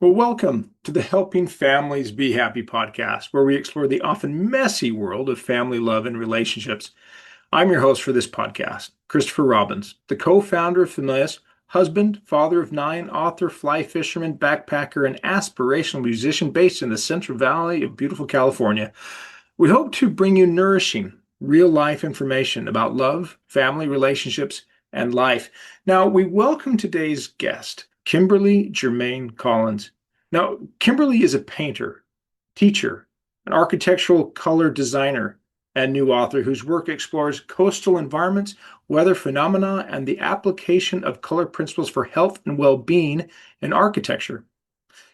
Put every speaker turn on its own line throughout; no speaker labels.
Well, welcome to the Helping Families Be Happy podcast, where we explore the often messy world of family love and relationships. I'm your host for this podcast, Christopher Robbins, the co-founder of Familias, husband, father of 9, author, fly fisherman, backpacker, and aspirational musician based in the Central Valley of beautiful California. We hope to bring you nourishing, real-life information about love, family relationships, and life. Now, we welcome today's guest, Kimberly Jermaine Collins. Now, Kimberly is a painter, teacher, an architectural color designer, and new author whose work explores coastal environments, weather phenomena, and the application of color principles for health and well-being in architecture.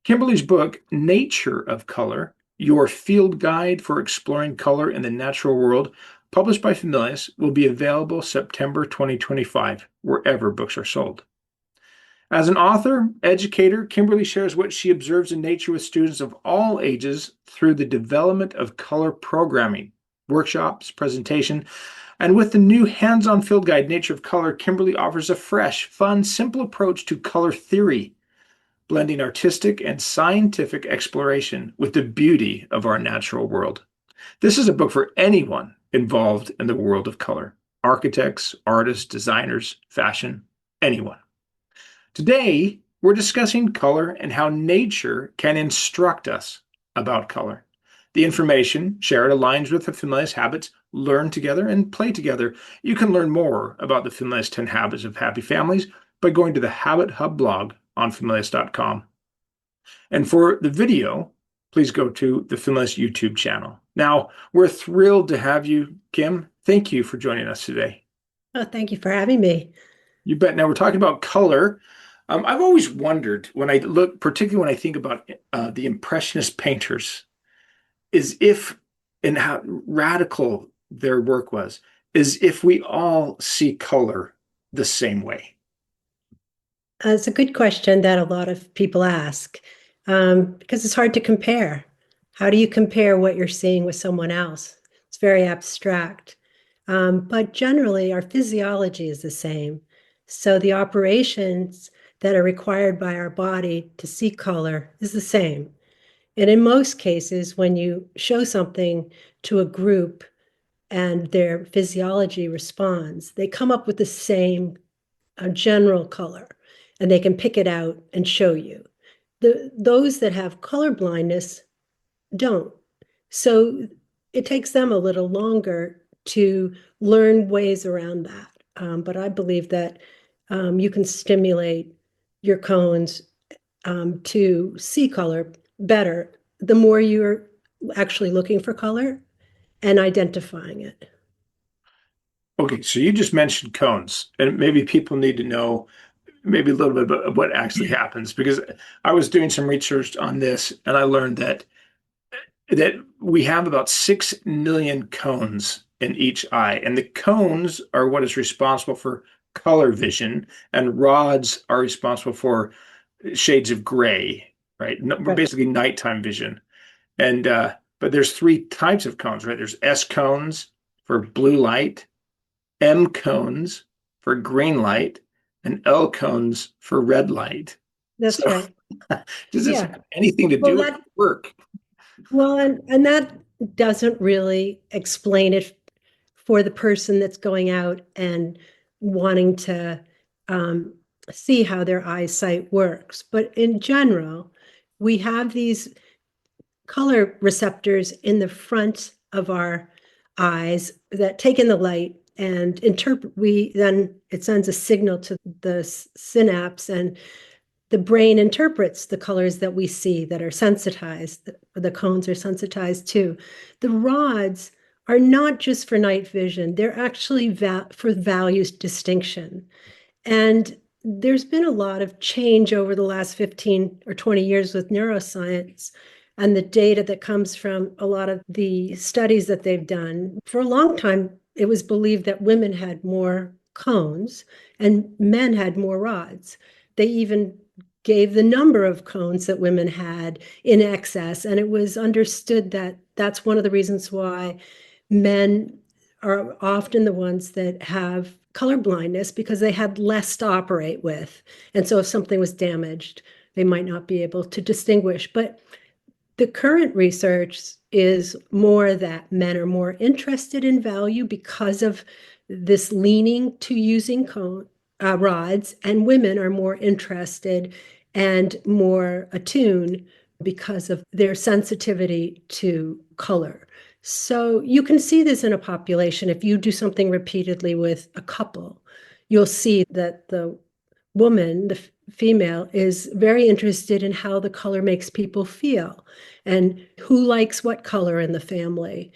Kimberly's book, Nature of Color, Your Field Guide for Exploring Color in the Natural World, published by Familias, will be available September 2025, wherever books are sold. As an author, educator, Kimberly shares what she observes in nature with students of all ages through the development of color programming, workshops, presentation, and with the new hands-on field guide, Nature of Color, Kimberly offers a fresh, fun, simple approach to color theory, blending artistic and scientific exploration with the beauty of our natural world. This is a book for anyone involved in the world of color: architects, artists, designers, fashion, anyone. Today, we're discussing color and how nature can instruct us about color. The information shared aligns with the Familias habits, learn together and play together. You can learn more about the Familias 10 Habits of Happy Families by going to the Habit Hub blog on familias.com. And for the video, please go to the Familias YouTube channel. Now, we're thrilled to have you, Kim. Thank you for joining us today.
Oh, thank you for having me.
You bet. Now, we're talking about color. I've always wondered when I look, particularly when I think about the Impressionist painters, is if and how radical their work was, is if we all see color the same way.
It's a good question that a lot of people ask because it's hard to compare. How do you compare what you're seeing with someone else? It's very abstract. But generally, our physiology is the same. So the operations that are required by our body to see color is the same. And in most cases, when you show something to a group and their physiology responds, they come up with the same general color, and they can pick it out and show you. Those that have color blindness don't. So it takes them a little longer to learn ways around that. But I believe that you can stimulate your cones to see color better the more you're actually looking for color and identifying it.
Okay, so you just mentioned cones, and maybe people need to know maybe a little bit about what actually happens, because I was doing some research on this and I learned that we have about 6 million cones in each eye, and the cones are what is responsible for color vision, and rods are responsible for shades of gray, right?
Right.
Basically nighttime vision. And but there's 3 types of cones, right? There's S cones for blue light, M cones for green light, and L cones for red light.
That's
So
right.
does this
Yeah.
have anything to
Well,
do with work?
and that doesn't really explain it for the person that's going out and wanting to um, see how their eyesight works. But in general, we have these color receptors in the front of our eyes that take in the light and interpret. It sends a signal to the synapse, and the brain interprets the colors that we see that are sensitized. The cones are sensitized too. The rods are not just for night vision, they're actually for values distinction. And there's been a lot of change over the last 15 or 20 years with neuroscience and the data that comes from a lot of the studies that they've done. For a long time, it was believed that women had more cones and men had more rods. They even gave the number of cones that women had in excess, and it was understood that that's one of the reasons why men are often the ones that have color blindness, because they had less to operate with. And so if something was damaged, they might not be able to distinguish. But the current research is more that men are more interested in value because of this leaning to using rods, and women are more interested and more attuned because of their sensitivity to color. So you can see this in a population. If you do something repeatedly with a couple, you'll see that the woman, the female, is very interested in how the color makes people feel and who likes what color in the family.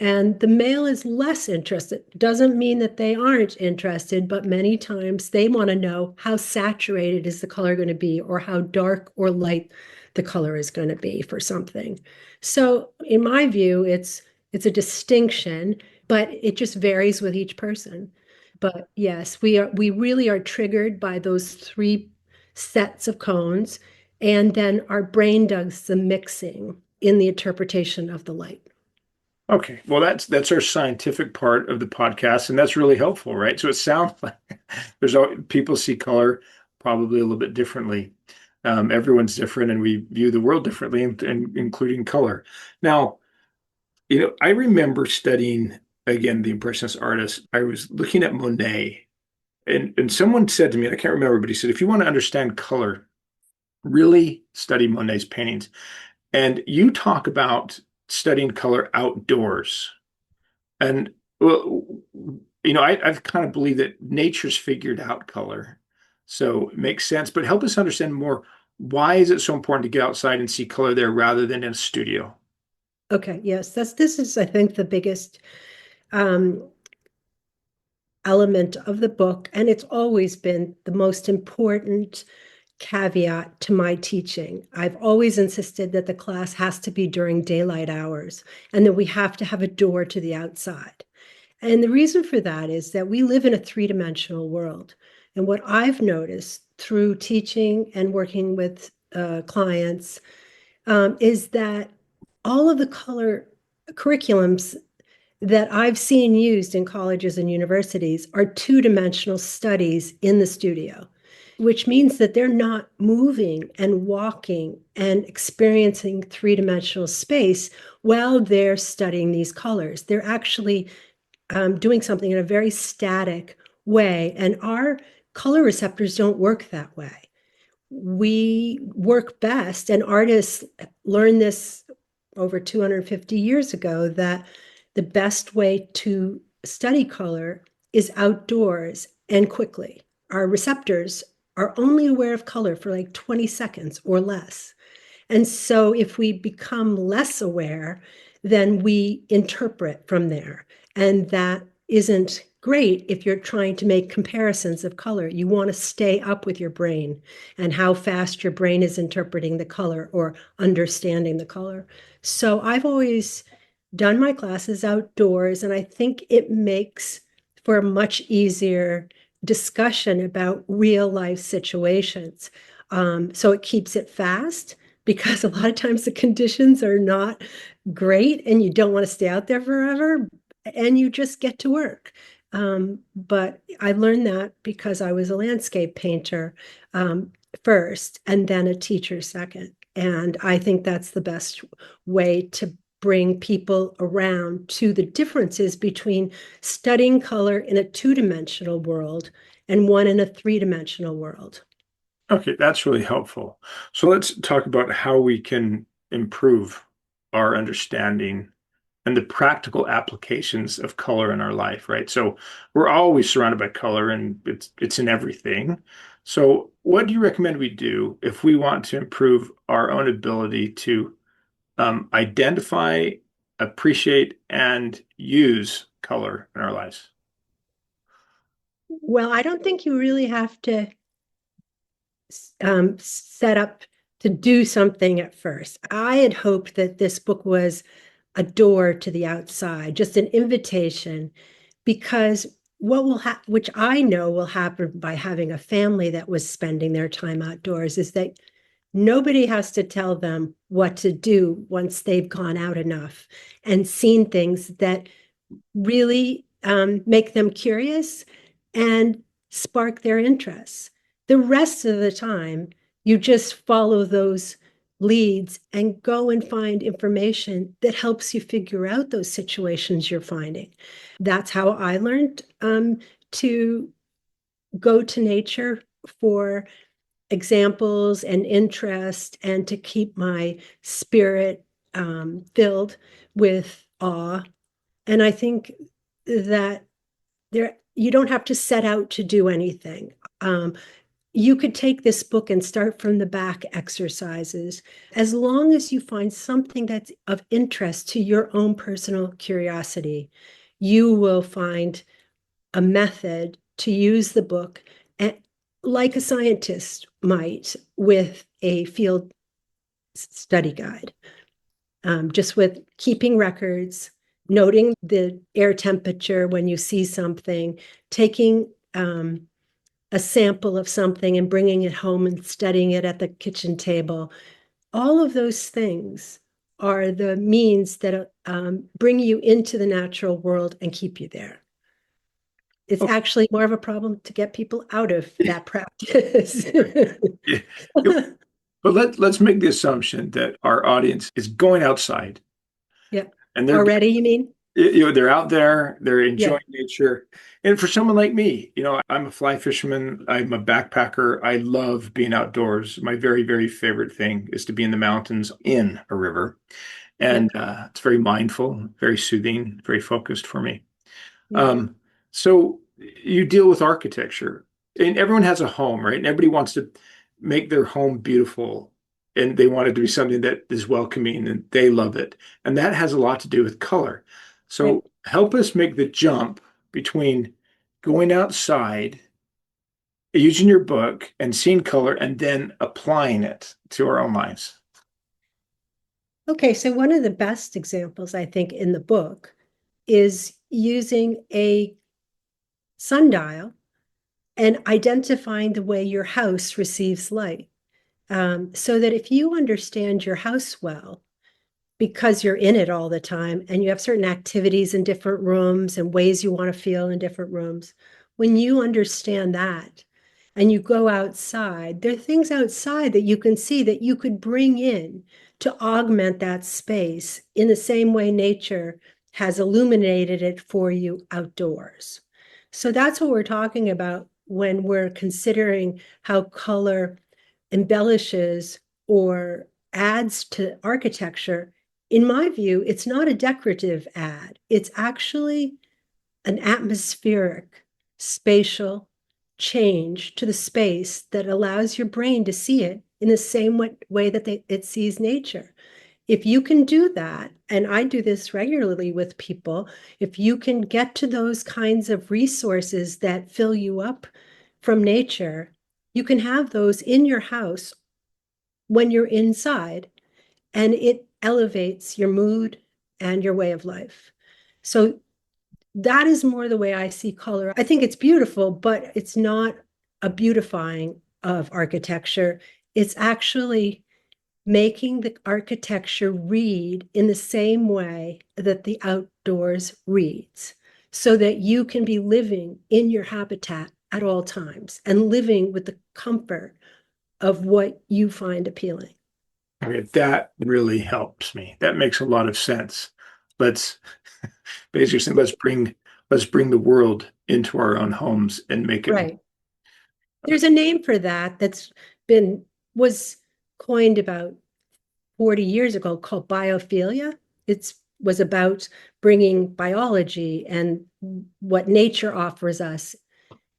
And the male is less interested. Doesn't mean that they aren't interested, but many times they want to know how saturated is the color going to be, or how dark or light the color is going to be for something. So in my view, it's a distinction, but it just varies with each person. But yes, we really are triggered by those three sets of cones, and then our brain does the mixing in the interpretation of the light.
Okay, well, that's our scientific part of the podcast, and that's really helpful, right? So it sounds like people see color probably a little bit differently. Everyone's different, and we view the world differently, including color. Now, I remember studying again the Impressionist artist. I was looking at Monet, and someone said to me, and I can't remember, but he said, if you want to understand color, really study Monet's paintings. And you talk about studying color outdoors. And well, I've kind of believe that nature's figured out color. So it makes sense. But help us understand more. Why is it so important to get outside and see color there rather than in a studio?
Okay, yes, this is, I think, the biggest um, element of the book, and it's always been the most important caveat to my teaching. I've always insisted that the class has to be during daylight hours, and that we have to have a door to the outside. And the reason for that is that we live in a three-dimensional world. And what I've noticed through teaching and working with clients is that all of the color curriculums that I've seen used in colleges and universities are two-dimensional studies in the studio, which means that they're not moving and walking and experiencing three-dimensional space while they're studying these colors. They're actually doing something in a very static way, and our color receptors don't work that way. We work best, and artists learned this over 250 years ago, that the best way to study color is outdoors and quickly. Our receptors are only aware of color for like 20 seconds or less. And so if we become less aware, then we interpret from there. And that isn't great if you're trying to make comparisons of color. You want to stay up with your brain and how fast your brain is interpreting the color or understanding the color. So I've always done my classes outdoors, and I think it makes for a much easier discussion about real life situations. So it keeps it fast, because a lot of times the conditions are not great and you don't want to stay out there forever, and you just get to work. But I learned that because I was a landscape painter first, and then a teacher second. And I think that's the best way to bring people around to the differences between studying color in a two-dimensional world and one in a three-dimensional world.
Okay, that's really helpful. So let's talk about how we can improve our understanding and the practical applications of color in our life, right? So we're always surrounded by color, and it's in everything. So what do you recommend we do if we want to improve our own ability to identify, appreciate, and use color in our lives?
Well, I don't think you really have to set up to do something at first. I had hoped that this book was a door to the outside, just an invitation, because what will happen, which I know will happen by having a family that was spending their time outdoors, is that nobody has to tell them what to do once they've gone out enough and seen things that really make them curious and spark their interests. The rest of the time, You just follow those leads and go and find information that helps you figure out those situations you're finding. That's how I learned to go to nature for examples and interest, and to keep my spirit filled with awe. And I think that you don't have to set out to do anything. You could take this book and start from the back exercises. As long as you find something that's of interest to your own personal curiosity, you will find a method to use the book, like a scientist might with a field study guide, just with keeping records, noting the air temperature when you see something, taking a sample of something and bringing it home and studying it at the kitchen table. All of those things are the means that bring you into the natural world and keep you there. It's actually more of a problem to get people out of that practice.
Yeah. But let's make the assumption that our audience is going outside.
Yeah.
And they're
Already, you mean?
they're out there, they're enjoying
Yeah.
nature. And for someone like me, I'm a fly fisherman, I'm a backpacker. I love being outdoors. My very, very favorite thing is to be in the mountains in a river. And it's very mindful, very soothing, very focused for me.
Yeah.
So you deal with architecture, and everyone has a home, right? And everybody wants to make their home beautiful, and they want it to be something that is welcoming and they love it. And that has a lot to do with color.
Right.
So help us make the jump between going outside, using your book and seeing color, and then applying it to our own lives.
Okay, so one of the best examples, I think, in the book is using a sundial and identifying the way your house receives light. So that if you understand your house well, because you're in it all the time and you have certain activities in different rooms and ways you want to feel in different rooms, when you understand that and you go outside, there are things outside that you can see that you could bring in to augment that space in the same way nature has illuminated it for you outdoors. So that's what we're talking about when we're considering how color embellishes or adds to architecture. In my view, it's not a decorative add. It's actually an atmospheric, spatial change to the space that allows your brain to see it in the same way that it sees nature. If you can do that, and I do this regularly with people, if you can get to those kinds of resources that fill you up from nature, you can have those in your house when you're inside, and it elevates your mood and your way of life. So that is more the way I see color. I think it's beautiful, but it's not a beautifying of architecture. It's actually making the architecture read in the same way that the outdoors reads, so that you can be living in your habitat at all times and living with the comfort of what you find appealing.
Okay, that really helps me. That makes a lot of sense. Let's basically say, let's bring the world into our own homes and make it.
Right. There's a name for that was coined about 40 years ago, called biophilia. It was about bringing biology and what nature offers us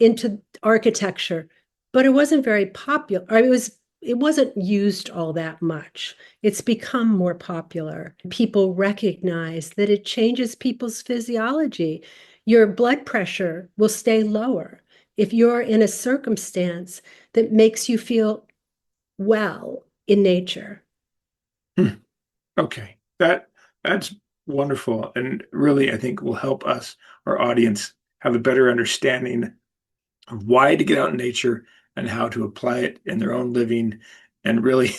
into architecture, but it wasn't very popular. It wasn't used all that much. It's become more popular. People recognize that it changes people's physiology. Your blood pressure will stay lower if you're in a circumstance that makes you feel well in nature.
Okay, that's wonderful, and really, I think will help us, our audience, have a better understanding of why to get out in nature and how to apply it in their own living, and really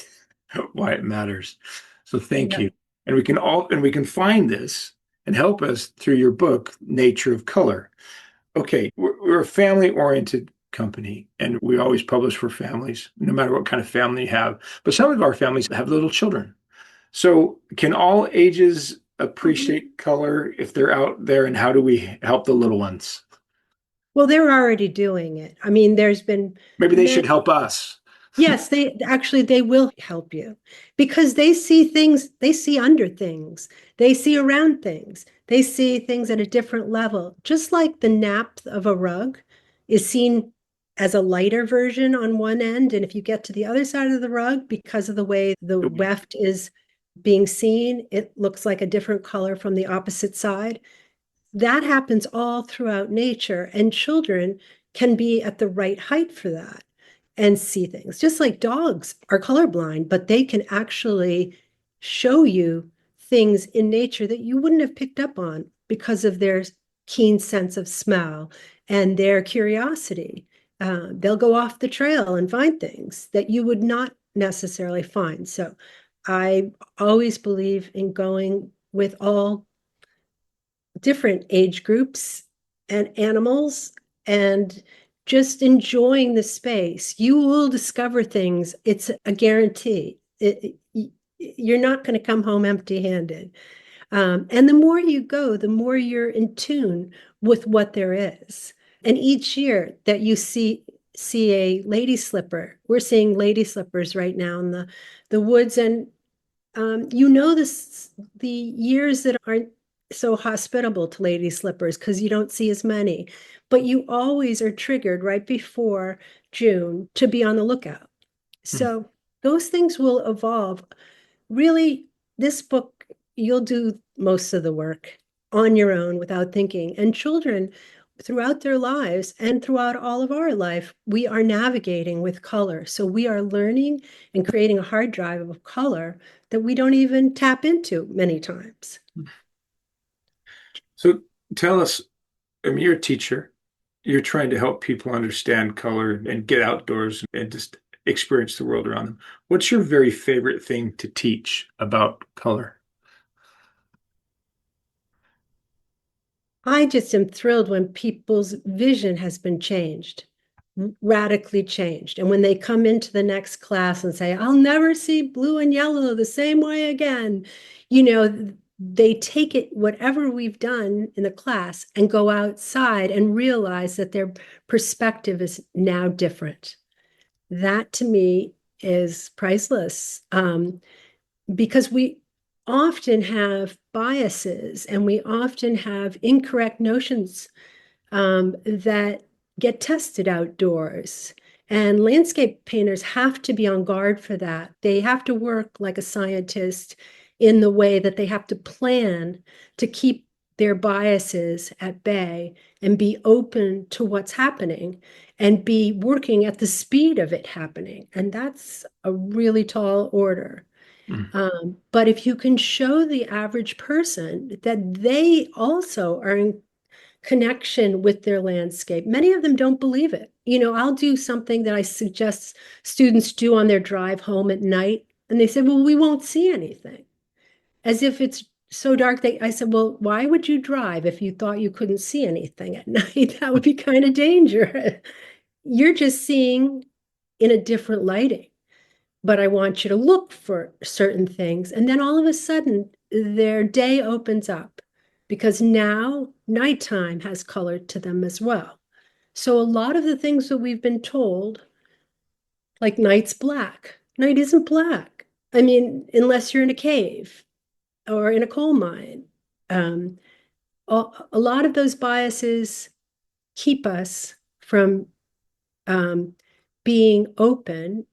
why it matters. So thank
Yeah.
you. And we can find this and help us through your book, Nature of Color. Okay, we're a family-oriented company, and we always publish for families, no matter what kind of family you have. But some of our families have little children. So can all ages appreciate color if they're out there, and how do we help the little ones?
Well, they're already doing it. I mean, there's been
Maybe they
many.
should help us.
Yes, they will help you because they see things, they see under things, they see around things, they see things at a different level. Just like the nap of a rug is seen as a lighter version on one end, and if you get to the other side of the rug, because of the way the weft is being seen, it looks like a different color from the opposite side. That happens all throughout nature, and children can be at the right height for that and see things. Just like dogs are colorblind, but they can actually show you things in nature that you wouldn't have picked up on because of their keen sense of smell and their curiosity. They'll go off the trail and find things that you would not necessarily find. So I always believe in going with all different age groups and animals and just enjoying the space. You will discover things. It's a guarantee. You're not going to come home empty-handed. And the more you go, the more you're in tune with what there is. And each year that you see a lady slipper, we're seeing lady slippers right now in the woods, and the years that aren't so hospitable to lady slippers because you don't see as many, but you always are triggered right before June to be on the lookout. So those things will evolve. Really, this book, you'll do most of the work on your own without thinking. And children, throughout their lives and throughout all of our life, we are navigating with color. So we are learning and creating a hard drive of color that we don't even tap into many times.
So tell us, I mean, you're a teacher. You're trying to help people understand color and get outdoors and just experience the world around them. What's your very favorite thing to teach about color?
I just am thrilled when people's vision has been changed, radically changed. And when they come into the next class and say, I'll never see blue and yellow the same way again, they take it, whatever we've done in the class, and go outside and realize that their perspective is now different. That to me is priceless, because we often have biases and we often have incorrect notions that get tested outdoors. And landscape painters have to be on guard for that. They have to work like a scientist in the way that they have to plan to keep their biases at bay and be open to what's happening and be working at the speed of it happening. And that's a really tall order. But if you can show the average person that they also are in connection with their landscape, many of them don't believe it. I'll do something that I suggest students do on their drive home at night, and they say, well, we won't see anything. As if it's so dark. I said, well, why would you drive if you thought you couldn't see anything at night? That would be kind of dangerous. You're just seeing in a different lighting. But I want you to look for certain things. And then all of a sudden, their day opens up because now nighttime has color to them as well. So a lot of the things that we've been told, like night's black, night isn't black. I mean, unless you're in a cave or in a coal mine. A lot of those biases keep us from being open,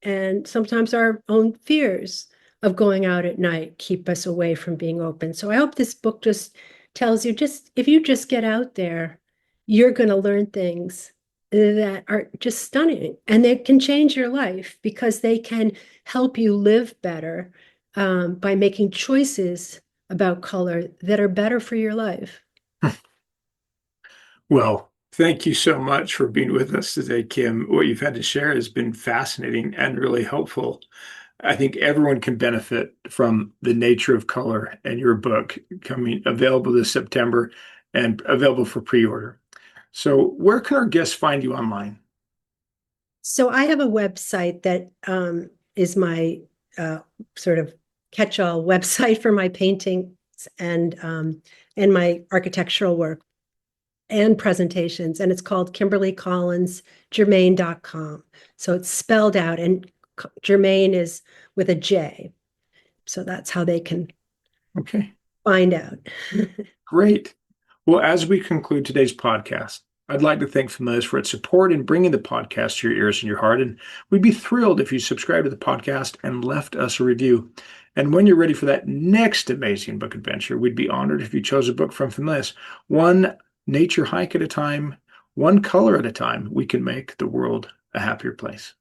and sometimes our own fears of going out at night keep us away from being open. So I hope this book just tells you, if you just get out there, you're going to learn things that are just stunning, and they can change your life because they can help you live better by making choices about color that are better for your life.
Well, thank you so much for being with us today, Kim. What you've had to share has been fascinating and really helpful. I think everyone can benefit from the nature of color, and your book coming available this September and available for pre-order. So where can our guests find you online?
So I have a website that is my sort of catch-all website for my paintings and my architectural work and presentations, and it's called KimberlyCollinsJermain.com. So it's spelled out, and Jermaine is with a J. So that's how they can
Okay,
find out.
great. Well, as we conclude today's podcast, I'd like to thank Familias for its support in bringing the podcast to your ears and your heart. And we'd be thrilled if you subscribed to the podcast and left us a review. And when you're ready for that next amazing book adventure, we'd be honored if you chose a book from Familias. One nature hike at a time, one color at a time, we can make the world a happier place.